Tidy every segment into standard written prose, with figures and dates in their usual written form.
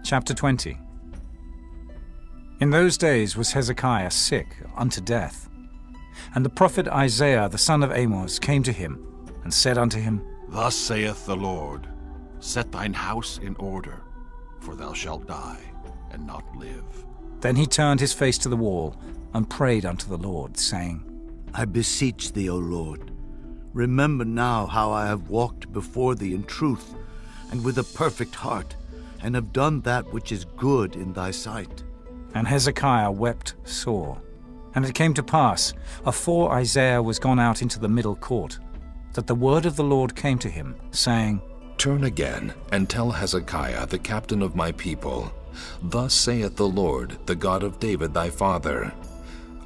Chapter 20. In those days was Hezekiah sick unto death. And the prophet Isaiah the son of Amoz came to him, and said unto him, Thus saith the Lord, Set thine house in order, for thou shalt die, and not live. Then he turned his face to the wall, and prayed unto the Lord, saying, I beseech thee, O Lord, remember now how I have walked before thee in truth, and with a perfect heart, and have done that which is good in thy sight. And Hezekiah wept sore. And it came to pass, afore Isaiah was gone out into the middle court, that the word of the Lord came to him, saying, Turn again, and tell Hezekiah the captain of my people, Thus saith the Lord, the God of David thy father,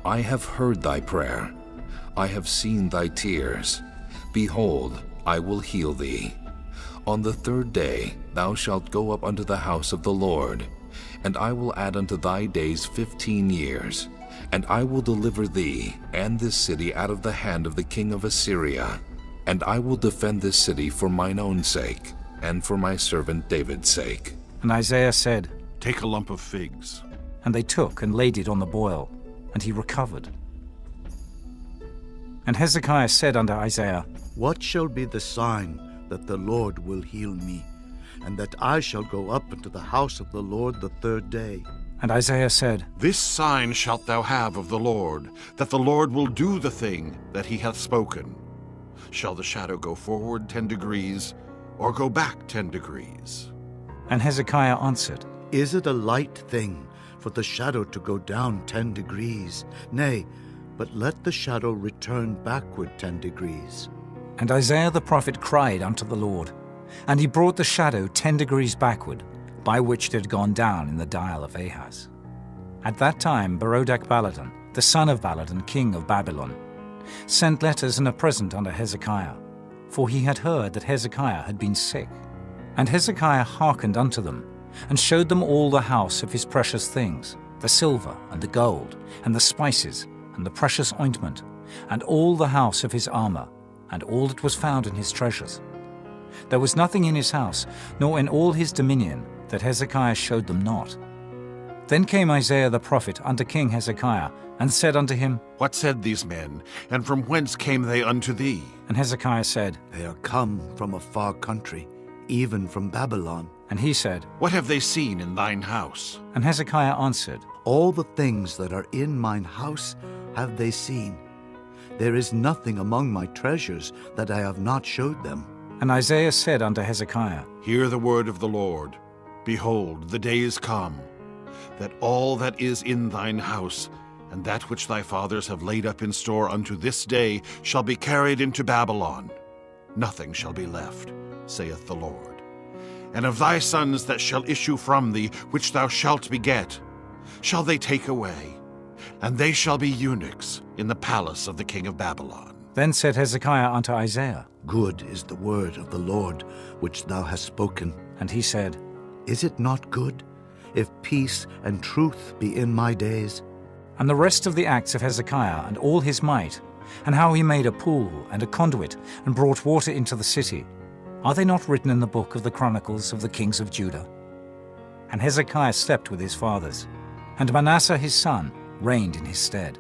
I have heard thy prayer, I have seen thy tears. Behold, I will heal thee. On the third day thou shalt go up unto the house of the Lord, and I will add unto thy days 15 years, and I will deliver thee and this city out of the hand of the king of Assyria, and I will defend this city for mine own sake, and for my servant David's sake. And Isaiah said, Take a lump of figs. And they took and laid it on the boil, and he recovered. And Hezekiah said unto Isaiah, What shall be the sign that the Lord will heal me, and that I shall go up into the house of the Lord the third day? And Isaiah said, This sign shalt thou have of the Lord, that the Lord will do the thing that he hath spoken. Shall the shadow go forward 10 degrees, or go back 10 degrees? And Hezekiah answered, Is it a light thing for the shadow to go down 10 degrees? Nay, but let the shadow return backward 10 degrees. And Isaiah the prophet cried unto the Lord, and he brought the shadow 10 degrees backward, by which it had gone down in the dial of Ahaz. At that time Berodach-Baladan, the son of Baladan, king of Babylon, sent letters and a present unto Hezekiah, for he had heard that Hezekiah had been sick. And Hezekiah hearkened unto them, and showed them all the house of his precious things, the silver and the gold, and the spices, and the precious ointment, and all the house of his armor, and all that was found in his treasures. There was nothing in his house, nor in all his dominion, that Hezekiah showed them not. Then came Isaiah the prophet unto King Hezekiah, and said unto him, What said these men, and from whence came they unto thee? And Hezekiah said, They are come from a far country, even from Babylon. And he said, What have they seen in thine house? And Hezekiah answered, All the things that are in mine house have they seen. There is nothing among my treasures that I have not showed them. And Isaiah said unto Hezekiah, Hear the word of the Lord. Behold, the days come, that all that is in thine house, and that which thy fathers have laid up in store unto this day, shall be carried into Babylon. Nothing shall be left, saith the Lord. And of thy sons that shall issue from thee, which thou shalt beget, shall they take away, and they shall be eunuchs in the palace of the king of Babylon. Then said Hezekiah unto Isaiah, Good is the word of the Lord which thou hast spoken. and he said, Is it not good, if peace and truth be in my days? And the rest of the acts of Hezekiah, and all his might, and how he made a pool and a conduit, and brought water into the city, are they not written in the book of the Chronicles of the kings of Judah? And Hezekiah slept with his fathers, and Manasseh his son reigned in his stead.